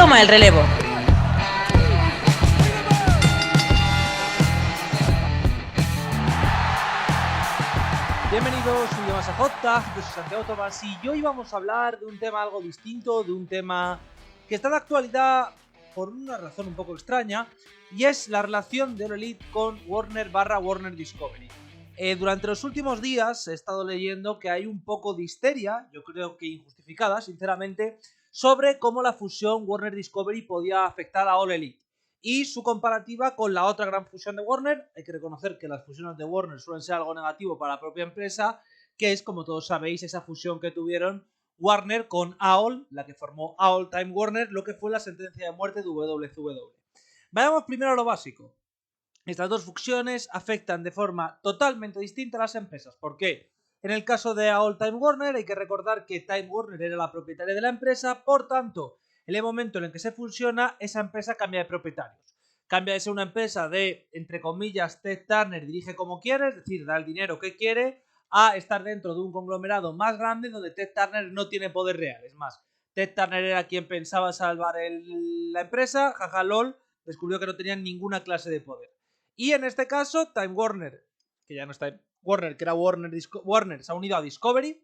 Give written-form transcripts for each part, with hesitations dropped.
toma el relevo. Bienvenidos un día más a Hot Tag, yo soy Santiago Tomás y hoy vamos a hablar de un tema algo distinto, de un tema que está de actualidad por una razón un poco extraña, y es la relación de All Elite con Warner Discovery. Durante los últimos días he estado leyendo que hay un poco de histeria, yo creo que injustificada, sinceramente, sobre cómo la fusión Warner Discovery podía afectar a All Elite y su comparativa con la otra gran fusión de Warner. Hay que reconocer que las fusiones de Warner suelen ser algo negativo para la propia empresa, que es, como todos sabéis, esa fusión que tuvieron Warner con AOL, la que formó AOL Time Warner, lo que fue la sentencia de muerte de WCW. Vayamos primero a lo básico. Estas dos fusiones afectan de forma totalmente distinta a las empresas. ¿Por qué? En el caso de AOL Time Warner hay que recordar que Time Warner era la propietaria de la empresa, por tanto, en el momento en el que se fusiona, esa empresa cambia de propietarios. Cambia de ser una empresa de, entre comillas, Ted Turner dirige como quiere, es decir, da el dinero que quiere, a estar dentro de un conglomerado más grande donde Ted Turner no tiene poder real. Es más, Ted Turner era quien pensaba salvar la empresa, jaja lol, descubrió que no tenían ninguna clase de poder. Y en este caso, Time Warner, que ya no está Warner, que era Warner, se ha unido a Discovery.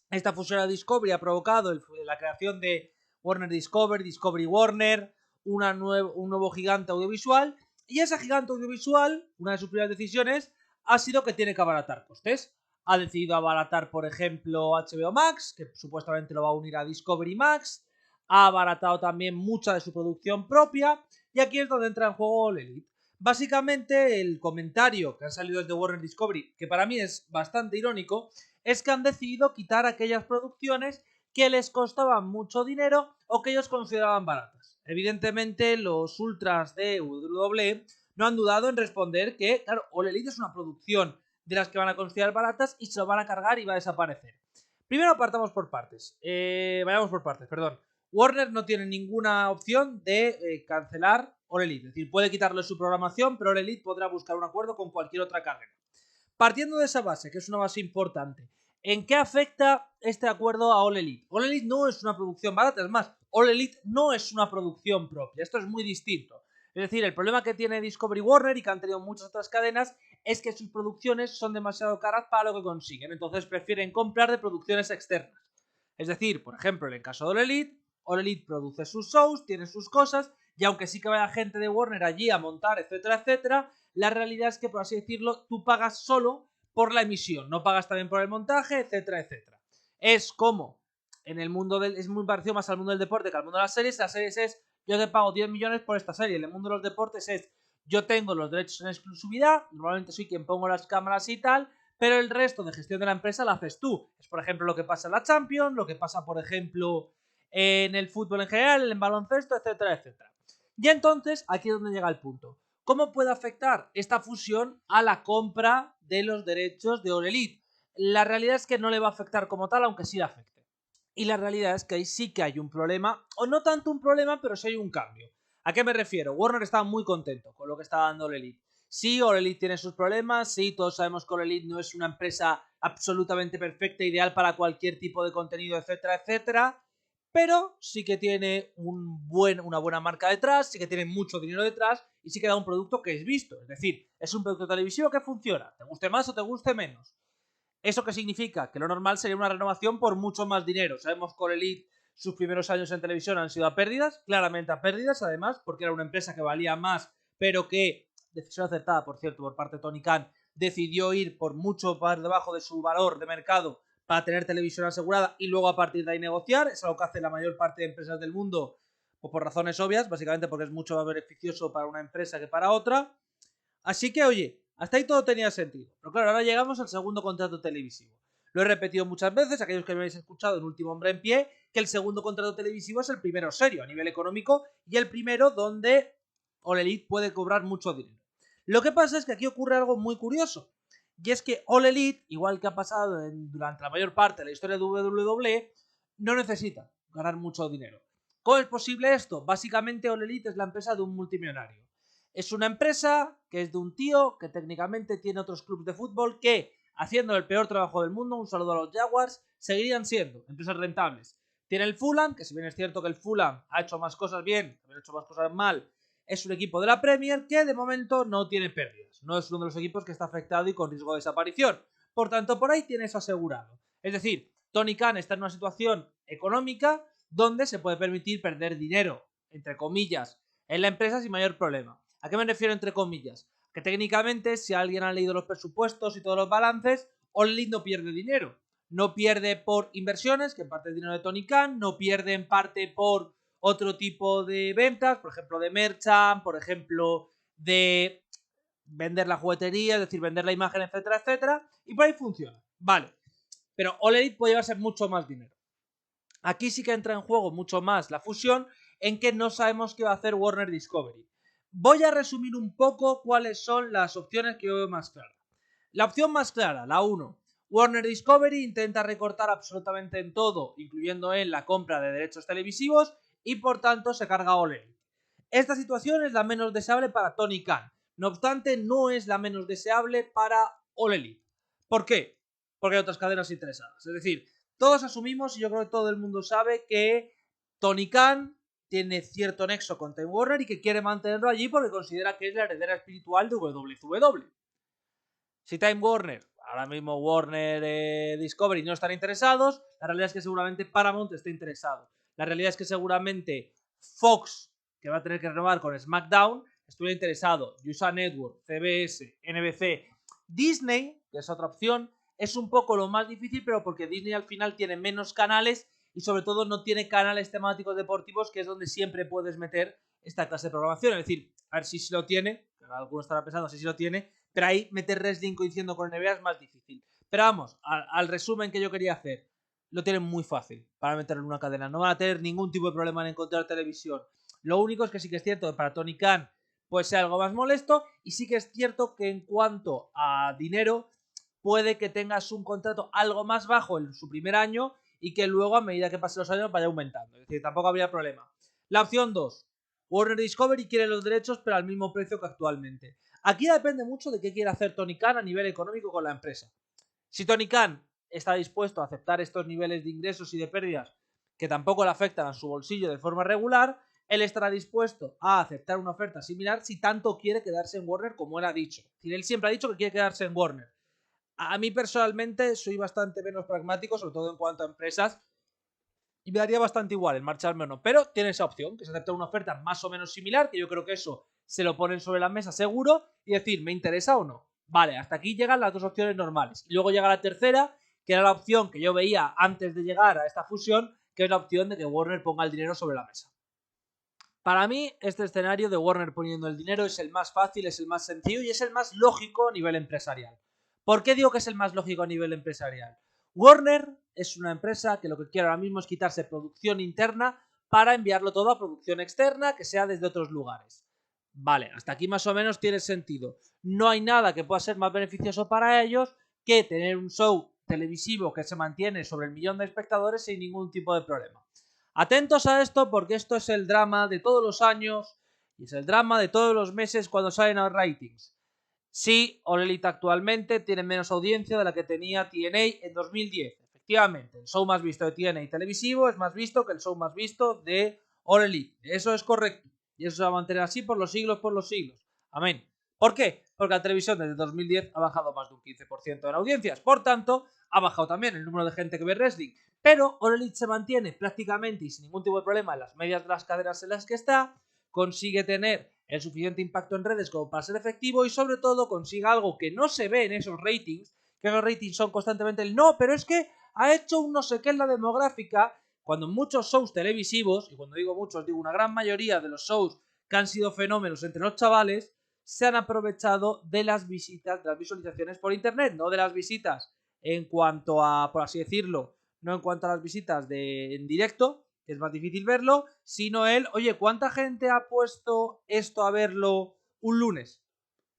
Esta fusión a Discovery ha provocado la creación de Warner Discovery, Discovery Warner, un nuevo gigante audiovisual. Y ese gigante audiovisual, una de sus primeras decisiones, ha sido que tiene que abaratar costes. Ha decidido abaratar, por ejemplo, HBO Max, que supuestamente lo va a unir a Discovery Max. Ha abaratado también mucha de su producción propia. Y aquí es donde entra en juego All Elite. Básicamente, el comentario que ha salido desde Warner Discovery, que para mí es bastante irónico, es que han decidido quitar aquellas producciones que les costaban mucho dinero o que ellos consideraban baratas. Evidentemente, los ultras de WWE no han dudado en responder que, claro, All Elite es una producción de las que van a considerar baratas y se lo van a cargar y va a desaparecer. Primero vayamos por partes, perdón. Warner no tiene ninguna opción de cancelar All Elite, es decir, puede quitarle su programación, pero All Elite podrá buscar un acuerdo con cualquier otra cadena. Partiendo de esa base, que es una base importante, ¿en qué afecta este acuerdo a All Elite? All Elite no es una producción barata, es más, All Elite no es una producción propia, esto es muy distinto. Es decir, el problema que tiene Discovery Warner y que han tenido muchas otras cadenas es que sus producciones son demasiado caras para lo que consiguen, entonces prefieren comprar de producciones externas. Es decir, por ejemplo, en el caso de All Elite produce sus shows, tiene sus cosas, y aunque sí que vaya gente de Warner allí a montar, etcétera, etcétera, la realidad es que, por así decirlo, tú pagas solo por la emisión, no pagas también por el montaje, etcétera, etcétera. Es como en el mundo del... es muy parecido más al mundo del deporte que al mundo de las series. Las series es, yo te pago 10 millones por esta serie. En el mundo de los deportes es, yo tengo los derechos en exclusividad, normalmente soy quien pongo las cámaras y tal, pero el resto de gestión de la empresa la haces tú. Es, por ejemplo, lo que pasa en la Champions, lo que pasa, por ejemplo, en el fútbol en general, en baloncesto, etcétera, etcétera. Y entonces, aquí es donde llega el punto. ¿Cómo puede afectar esta fusión a la compra de los derechos de All Elite? La realidad es que no le va a afectar como tal, aunque sí le afecte. Y la realidad es que ahí sí que hay un problema, o no tanto un problema, pero sí hay un cambio. ¿A qué me refiero? Warner está muy contento con lo que está dando All Elite. Sí, All Elite tiene sus problemas, sí, todos sabemos que All Elite no es una empresa absolutamente perfecta, ideal para cualquier tipo de contenido, etcétera, etcétera, pero sí que tiene una buena marca detrás, sí que tiene mucho dinero detrás y sí que da un producto que es visto. Es decir, es un producto televisivo que funciona, te guste más o te guste menos. ¿Eso qué significa? Que lo normal sería una renovación por mucho más dinero. Sabemos que All Elite, sus primeros años en televisión han sido a pérdidas, claramente a pérdidas, además, porque era una empresa que valía más, pero que, decisión acertada, por cierto, por parte de Tony Khan, decidió ir por mucho por debajo de su valor de mercado para tener televisión asegurada y luego a partir de ahí negociar. Es algo que hace la mayor parte de empresas del mundo, pues por razones obvias, básicamente porque es mucho más beneficioso para una empresa que para otra. Así que, oye, hasta ahí todo tenía sentido. Pero claro, ahora llegamos al segundo contrato televisivo. Lo he repetido muchas veces, aquellos que me habéis escuchado en Último Hombre en Pie, que el segundo contrato televisivo es el primero serio a nivel económico y el primero donde All Elite puede cobrar mucho dinero. Lo que pasa es que aquí ocurre algo muy curioso. Y es que All Elite, igual que ha pasado durante la mayor parte de la historia de WWE, no necesita ganar mucho dinero. ¿Cómo es posible esto? Básicamente All Elite es la empresa de un multimillonario. Es una empresa que es de un tío que técnicamente tiene otros clubes de fútbol que, haciendo el peor trabajo del mundo, un saludo a los Jaguars, seguirían siendo empresas rentables. Tiene el Fulham, que si bien es cierto que el Fulham ha hecho más cosas bien, también ha hecho más cosas mal, es un equipo de la Premier que de momento no tiene pérdidas. No es uno de los equipos que está afectado y con riesgo de desaparición. Por tanto, por ahí tienes asegurado. Es decir, Tony Khan está en una situación económica donde se puede permitir perder dinero, entre comillas, en la empresa sin mayor problema. ¿A qué me refiero entre comillas? Que técnicamente, si alguien ha leído los presupuestos y todos los balances, All Elite no pierde dinero. No pierde por inversiones, que en parte es dinero de Tony Khan, no pierde en parte por otro tipo de ventas, por ejemplo de merchant, por ejemplo de vender la juguetería, es decir, vender la imagen, etcétera, etcétera, y por ahí funciona. Vale, pero All Elite puede llevarse mucho más dinero. Aquí sí que entra en juego mucho más la fusión, en que no sabemos qué va a hacer Warner Discovery. Voy a resumir un poco cuáles son las opciones que yo veo más claras. La opción más clara, la 1. Warner Discovery intenta recortar absolutamente en todo, incluyendo en la compra de derechos televisivos, y por tanto se carga All Elite. Esta situación es la menos deseable para Tony Khan. No obstante, no es la menos deseable para All Elite. ¿Por qué? Porque hay otras cadenas interesadas. Es decir, todos asumimos, y yo creo que todo el mundo sabe, que Tony Khan tiene cierto nexo con Time Warner y que quiere mantenerlo allí porque considera que es la heredera espiritual de WCW. Si Time Warner, ahora mismo Warner Discovery no están interesados, la realidad es que seguramente Paramount está interesado. La realidad es que seguramente Fox, que va a tener que renovar con SmackDown, estuviera interesado. USA Network, CBS, NBC, Disney, que es otra opción, es un poco lo más difícil, pero porque Disney al final tiene menos canales y sobre todo no tiene canales temáticos deportivos, que es donde siempre puedes meter esta clase de programación. Es decir, a ver si lo tiene, algunos estarán pensando si lo tiene, pero ahí meter wrestling coincidiendo con NBA es más difícil. Pero vamos, al resumen que yo quería hacer, lo tienen muy fácil para meterlo en una cadena. No van a tener ningún tipo de problema en encontrar televisión. Lo único es que sí que es cierto que para Tony Khan puede ser algo más molesto, y sí que es cierto que en cuanto a dinero puede que tengas un contrato algo más bajo en su primer año y que luego a medida que pasen los años vaya aumentando. Es decir, tampoco habría problema. La opción 2. Warner Discovery quiere los derechos pero al mismo precio que actualmente. Aquí depende mucho de qué quiere hacer Tony Khan a nivel económico con la empresa. Si Tony Khan está dispuesto a aceptar estos niveles de ingresos y de pérdidas que tampoco le afectan a su bolsillo de forma regular, él estará dispuesto a aceptar una oferta similar si tanto quiere quedarse en Warner como él ha dicho. Él siempre ha dicho que quiere quedarse en Warner. A mí personalmente soy bastante menos pragmático, sobre todo en cuanto a empresas, y me daría bastante igual el marcharme o no, pero tiene esa opción, que es aceptar una oferta más o menos similar, que yo creo que eso se lo ponen sobre la mesa seguro, y decir, ¿me interesa o no? Vale, hasta aquí llegan las dos opciones normales. Y luego llega la tercera, que era la opción que yo veía antes de llegar a esta fusión, que es la opción de que Warner ponga el dinero sobre la mesa. Para mí, este escenario de Warner poniendo el dinero es el más fácil, es el más sencillo y es el más lógico a nivel empresarial. ¿Por qué digo que es el más lógico a nivel empresarial? Warner es una empresa que lo que quiere ahora mismo es quitarse producción interna para enviarlo todo a producción externa, que sea desde otros lugares. Vale, hasta aquí más o menos tiene sentido. No hay nada que pueda ser más beneficioso para ellos que tener un show televisivo que se mantiene sobre el 1.000.000 de espectadores sin ningún tipo de problema. Atentos a esto porque esto es el drama de todos los años y es el drama de todos los meses cuando salen los ratings. Sí, All Elite actualmente tiene menos audiencia de la que tenía TNA en 2010. Efectivamente, el show más visto de TNA televisivo es más visto que el show más visto de All Elite. Eso es correcto. Y eso se va a mantener así por los siglos, por los siglos. Amén. ¿Por qué? Porque la televisión desde 2010 ha bajado más de un 15% en audiencias. Por tanto, ha bajado también el número de gente que ve wrestling. Pero All Elite se mantiene prácticamente y sin ningún tipo de problema en las medias de las cadenas en las que está. Consigue tener el suficiente impacto en redes como para ser efectivo y sobre todo consigue algo que no se ve en esos ratings, que los ratings son constantemente el no, pero es que ha hecho un no sé qué en la demográfica, cuando muchos shows televisivos, y cuando digo muchos digo una gran mayoría de los shows que han sido fenómenos entre los chavales, se han aprovechado de las visitas, de las visualizaciones por internet, no de las visitas en cuanto a, por así decirlo, no en cuanto a las visitas en directo, que es más difícil verlo, sino oye, ¿cuánta gente ha puesto esto a verlo un lunes?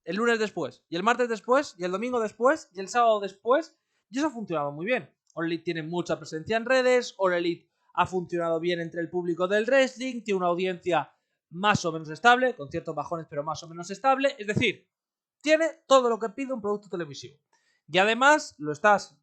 El lunes después, y el martes después, y el domingo después, y el sábado después, y eso ha funcionado muy bien. All Elite tiene mucha presencia en redes, All Elite ha funcionado bien entre el público del wrestling, tiene una audiencia más o menos estable, con ciertos bajones, pero más o menos estable, es decir, tiene todo lo que pide un producto televisivo. Y además lo estás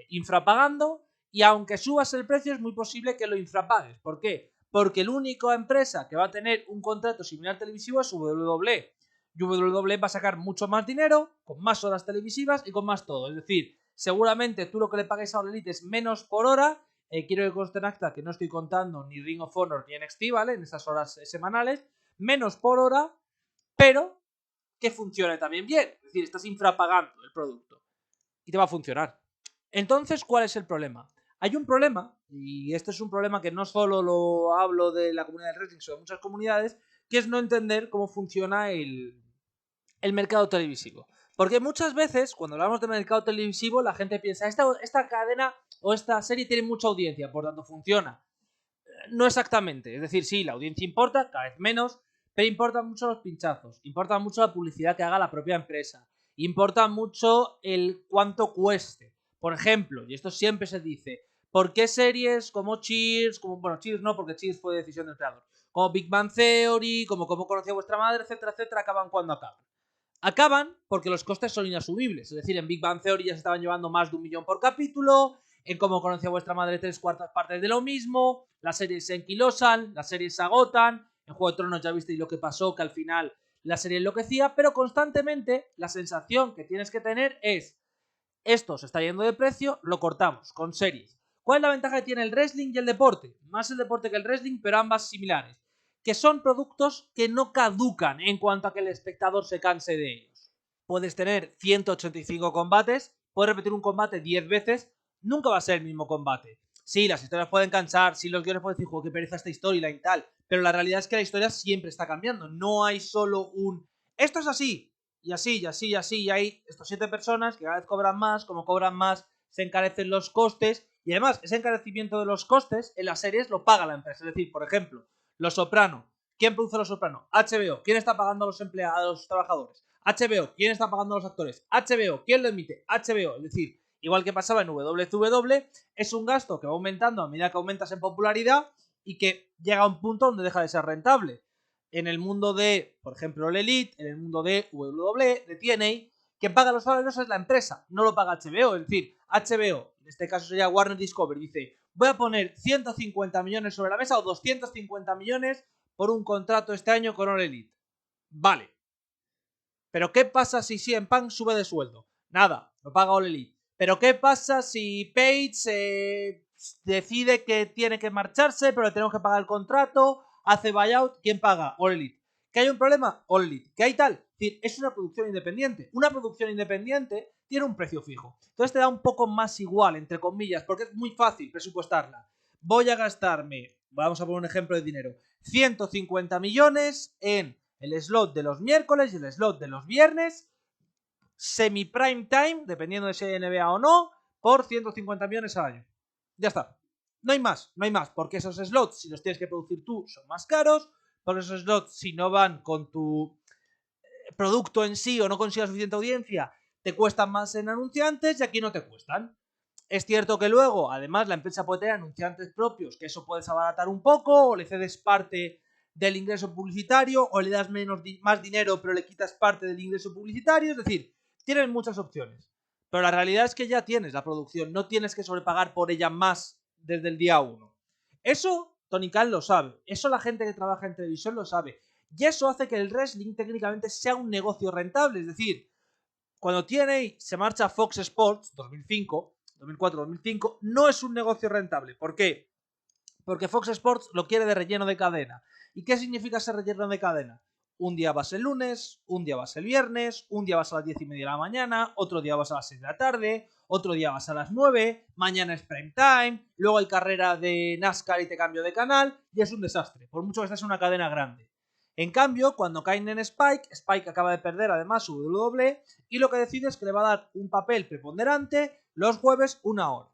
infrapagando Y aunque subas el precio, es muy posible que lo infrapagues. ¿Por qué? Porque la única empresa que va a tener un contrato similar televisivo es WWE. Y WWE va a sacar mucho más dinero, con más horas televisivas y con más todo. Es decir, seguramente tú lo que le pagues a All Elite es menos por hora. Quiero que conste en acta que no estoy contando ni Ring of Honor ni NXT, ¿vale? En esas horas semanales. Menos por hora, pero que funcione también bien. Es decir, estás infrapagando el producto y te va a funcionar. Entonces, ¿cuál es el problema? Hay un problema, y este es un problema que no solo lo hablo de la comunidad del wrestling, sino de muchas comunidades, que es no entender cómo funciona el mercado televisivo. Porque muchas veces, cuando hablamos de mercado televisivo, la gente piensa, esta cadena o esta serie tiene mucha audiencia, por tanto funciona. No exactamente, es decir, sí, la audiencia importa, cada vez menos, pero importan mucho los pinchazos, importa mucho la publicidad que haga la propia empresa, importa mucho el cuánto cueste. Por ejemplo, y esto siempre se dice, ¿por qué series como Cheers, bueno, Cheers no, porque Cheers fue decisión del creador, como Big Bang Theory, como Cómo conocí a vuestra madre, etcétera, etcétera, acaban cuando acaban? Acaban porque los costes son inasumibles. Es decir, en Big Bang Theory ya se estaban llevando más de 1 millón por capítulo. En Cómo conocí a vuestra madre, 3/4 partes de lo mismo. Las series se enquilosan, las series se agotan. En Juego de Tronos ya visteis lo que pasó, que al final la serie enloquecía. Pero constantemente la sensación que tienes que tener es: esto se está yendo de precio, lo cortamos con series. ¿Cuál es la ventaja que tiene el wrestling y el deporte? Más el deporte que el wrestling, pero ambas similares. Que son productos que no caducan en cuanto a que el espectador se canse de ellos. Puedes tener 185 combates, puedes repetir un combate 10 veces, nunca va a ser el mismo combate. Sí, las historias pueden cansar, sí, los guiones pueden decir, qué pereza esta historia y tal, pero la realidad es que la historia siempre está cambiando. No hay solo un... Esto es así, y así, y así, y así, y hay estos 7 personas que cada vez cobran más, como cobran más, se encarecen los costes, y además, ese encarecimiento de los costes en las series lo paga la empresa. Es decir, por ejemplo, Los Soprano. ¿Quién produce Los Soprano? HBO. ¿Quién está pagando a los empleados, a los trabajadores? HBO. ¿Quién está pagando a los actores? HBO. ¿Quién lo emite? HBO. Es decir, igual que pasaba en WCW, es un gasto que va aumentando a medida que aumentas en popularidad y que llega a un punto donde deja de ser rentable. En el mundo de, por ejemplo, el Elite, en el mundo de WWE, de TNA, quien paga los salarios es la empresa, no lo paga HBO. Es decir, HBO, en este caso sería Warner Discovery, dice, voy a poner 150 millones sobre la mesa o 250 millones por un contrato este año con All Elite. Vale. Pero ¿qué pasa si CM Punk sube de sueldo? Nada, lo paga All Elite. Pero ¿qué pasa si Page decide que tiene que marcharse, pero le tenemos que pagar el contrato, hace buyout? ¿Quién paga? All Elite. ¿Que hay un problema? All Elite. ¿Que hay tal? Es decir, es una producción independiente. Una producción independiente tiene un precio fijo. Entonces te da un poco más igual, entre comillas, porque es muy fácil presupuestarla. Voy a gastarme, vamos a poner un ejemplo de dinero, 150 millones en el slot de los miércoles y el slot de los viernes, semi-prime time, dependiendo de si hay NBA o no, por 150 millones al año. Ya está. No hay más, no hay más, porque esos slots, si los tienes que producir tú, son más caros, porque esos slots, si no van con tu producto en sí o no consigas suficiente audiencia, te cuestan más en anunciantes y aquí no te cuestan. Es cierto que luego, además, la empresa puede tener anunciantes propios, que eso puedes abaratar un poco, o le cedes parte del ingreso publicitario, o le das más dinero, pero le quitas parte del ingreso publicitario. Es decir, tienes muchas opciones. Pero la realidad es que ya tienes la producción, no tienes que sobrepagar por ella más desde el día 1. Eso Tony Khan lo sabe, eso la gente que trabaja en televisión lo sabe. Y eso hace que el wrestling técnicamente sea un negocio rentable. Es decir, cuando TNA se marcha a Fox Sports 2004-2005, no es un negocio rentable. ¿Por qué? Porque Fox Sports lo quiere de relleno de cadena. ¿Y qué significa ese relleno de cadena? Un día vas el lunes, un día vas el viernes, un día vas a las 10:30 de la mañana, otro día vas a las 6 de la tarde, otro día vas a las 9, mañana es prime time, luego hay carrera de NASCAR y te cambio de canal, y es un desastre, por mucho que estés en una cadena grande. En cambio, cuando caen en Spike acaba de perder además su WWE y lo que decide es que le va a dar un papel preponderante los jueves 1 hora.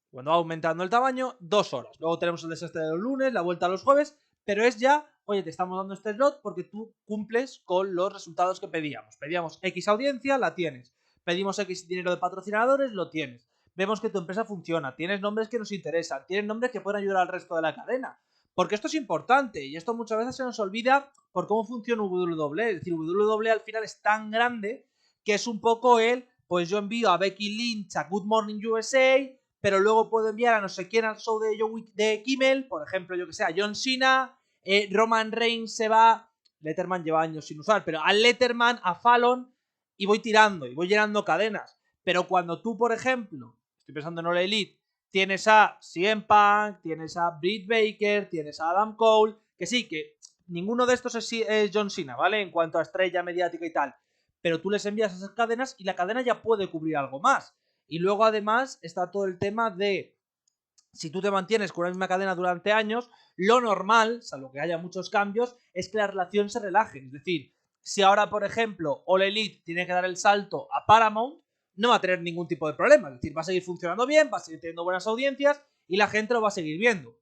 Cuando va aumentando el tamaño, 2 horas. Luego tenemos el desastre de los lunes, la vuelta a los jueves, pero es ya, oye, te estamos dando este slot porque tú cumples con los resultados que pedíamos. Pedíamos X audiencia, la tienes. Pedimos X dinero de patrocinadores, lo tienes. Vemos que tu empresa funciona, tienes nombres que nos interesan, tienes nombres que pueden ayudar al resto de la cadena. Porque esto es importante y esto muchas veces se nos olvida por cómo funciona WWE. Es decir, WWE al final es tan grande que es un poco pues yo envío a Becky Lynch a Good Morning USA, pero luego puedo enviar a no sé quién al show de Kimmel, por ejemplo, yo que sé, a John Cena, Roman Reigns se va, Letterman lleva años sin usar, pero a Letterman, a Fallon, y voy tirando, y voy llenando cadenas. Pero cuando tú, por ejemplo, estoy pensando en All Elite, tienes a CM Punk, tienes a Britt Baker, tienes a Adam Cole, que sí, que ninguno de estos es John Cena, ¿vale? En cuanto a estrella mediática y tal. Pero tú les envías esas cadenas y la cadena ya puede cubrir algo más. Y luego además está todo el tema de, si tú te mantienes con la misma cadena durante años, lo normal, salvo que haya muchos cambios, es que la relación se relaje. Es decir, si ahora, por ejemplo, All Elite tiene que dar el salto a Paramount, no va a tener ningún tipo de problema. Es decir, va a seguir funcionando bien, va a seguir teniendo buenas audiencias y la gente lo va a seguir viendo.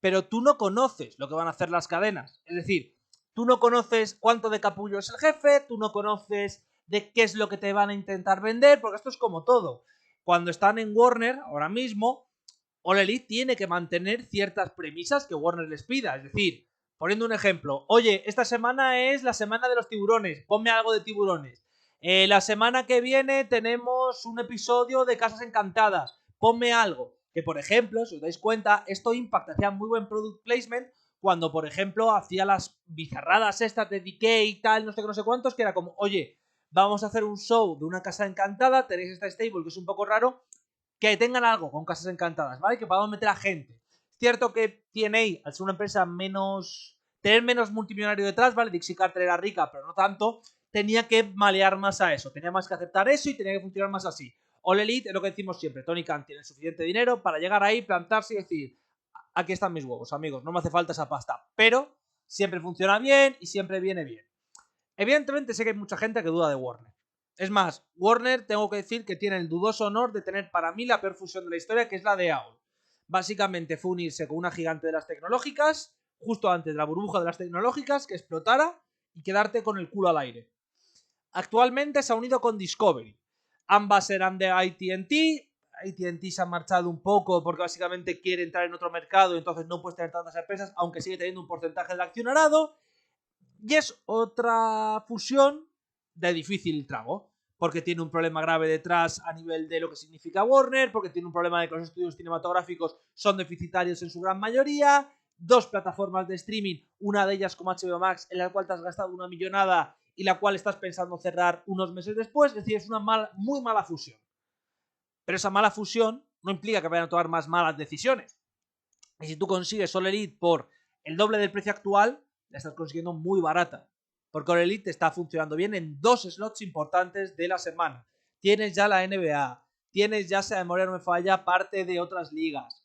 Pero tú no conoces lo que van a hacer las cadenas. Es decir, tú no conoces cuánto de capullo es el jefe, tú no conoces de qué es lo que te van a intentar vender, porque esto es como todo. Cuando están en Warner, ahora mismo, All Elite tiene que mantener ciertas premisas que Warner les pida. Es decir, poniendo un ejemplo, oye, esta semana es la semana de los tiburones, ponme algo de tiburones. La semana que viene tenemos un episodio de Casas Encantadas, ponme algo. Que por ejemplo, si os dais cuenta, esto Impact hacía muy buen product placement cuando, por ejemplo, hacía las bizarradas estas de DK y tal, no sé qué, no sé cuántos, que era como, oye, vamos a hacer un show de una casa encantada, tenéis esta stable que es un poco raro, que tengan algo con casas encantadas, ¿vale? Que podamos meter a gente. Es cierto que TNA, al ser una empresa tener menos multimillonario detrás, ¿vale? Dixie Carter era rica, pero no tanto, tenía que malear más a eso, tenía más que aceptar eso y tenía que funcionar más así. All Elite es lo que decimos siempre, Tony Khan tiene suficiente dinero para llegar ahí, plantarse y decir, aquí están mis huevos, amigos, no me hace falta esa pasta, pero siempre funciona bien y siempre viene bien. Evidentemente sé que hay mucha gente que duda de Warner. Es más, Warner tengo que decir que tiene el dudoso honor de tener para mí la peor fusión de la historia, que es la de AOL. Básicamente fue unirse con una gigante de las tecnológicas, justo antes de la burbuja de las tecnológicas, que explotara y quedarte con el culo al aire. Actualmente se ha unido con Discovery. Ambas eran de AT&T. AT&T se ha marchado un poco porque básicamente quiere entrar en otro mercado y entonces no puedes tener tantas empresas, aunque sigue teniendo un porcentaje del accionariado. Y es otra fusión de difícil trago, porque tiene un problema grave detrás a nivel de lo que significa Warner, porque tiene un problema de que los estudios cinematográficos son deficitarios en su gran mayoría, dos plataformas de streaming, una de ellas como HBO Max, en la cual te has gastado una millonada y la cual estás pensando cerrar unos meses después, es decir, es una muy mala fusión. Pero esa mala fusión no implica que vayan a tomar más malas decisiones. Y si tú consigues All Elite por el doble del precio actual, la estás consiguiendo muy barata. Porque All Elite está funcionando bien en dos slots importantes de la semana. Tienes ya la NBA, tienes ya, si la memoria no me falla, parte de otras ligas.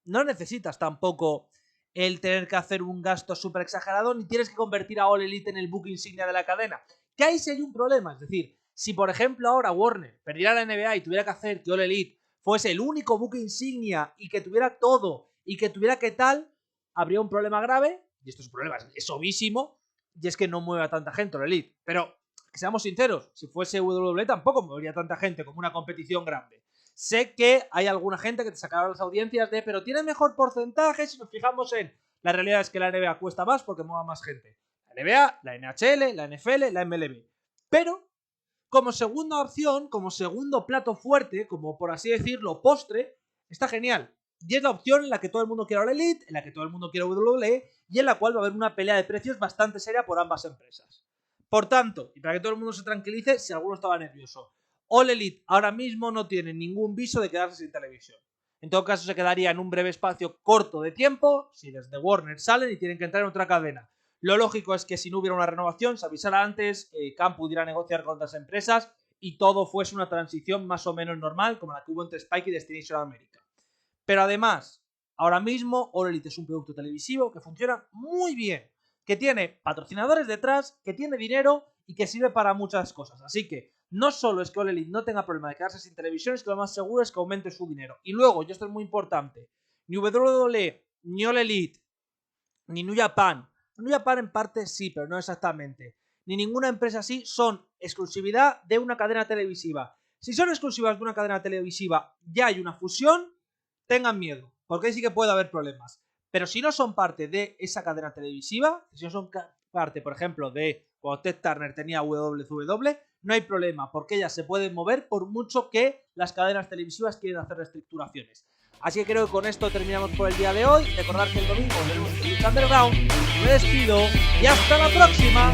No necesitas tampoco el tener que hacer un gasto súper exagerado, ni tienes que convertir a All Elite en el book insignia de la cadena. Que ahí sí hay un problema, es decir, si por ejemplo ahora Warner perdiera la NBA y tuviera que hacer que All Elite fuese el único book insignia y que tuviera todo y que tuviera que tal, habría un problema grave, y esto es un problema, es obvísimo, y es que no mueve a tanta gente All Elite. Pero, que seamos sinceros, si fuese WWE tampoco movería tanta gente como una competición grande. Sé que hay alguna gente que te sacará las audiencias de, pero tiene mejor porcentaje si nos fijamos en... La realidad es que la NBA cuesta más porque mueva más gente. La NBA, la NHL, la NFL, la MLB. Pero, como segunda opción, como segundo plato fuerte, como por así decirlo, postre, está genial. Y es la opción en la que todo el mundo quiere All Elite, en la que todo el mundo quiere WWE y en la cual va a haber una pelea de precios bastante seria por ambas empresas. Por tanto, y para que todo el mundo se tranquilice, si alguno estaba nervioso, All Elite ahora mismo no tiene ningún viso de quedarse sin televisión. En todo caso, se quedaría en un breve espacio corto de tiempo si desde Warner salen y tienen que entrar en otra cadena. Lo lógico es que si no hubiera una renovación, se avisara antes, Khan pudiera negociar con otras empresas y todo fuese una transición más o menos normal como la que hubo entre Spike y Destination America. Pero además, ahora mismo All Elite es un producto televisivo que funciona muy bien, que tiene patrocinadores detrás, que tiene dinero y que sirve para muchas cosas. Así que no solo es que All Elite no tenga problema de quedarse sin televisión, es que lo más seguro es que aumente su dinero. Y luego, y esto es muy importante, ni WWE, ni All Elite, ni New Japan en parte sí, pero no exactamente, ni ninguna empresa así son exclusividad de una cadena televisiva. Si son exclusivas de una cadena televisiva, ya hay una fusión, tengan miedo, porque ahí sí que puede haber problemas. Pero si no son parte de esa cadena televisiva, si no son parte, por ejemplo, de cuando Ted Turner tenía WWW, no hay problema, porque ellas se pueden mover por mucho que las cadenas televisivas quieren hacer reestructuraciones. Así que creo que con esto terminamos por el día de hoy. Recordad que el domingo tenemos el Lucha Underground. Me despido y hasta la próxima.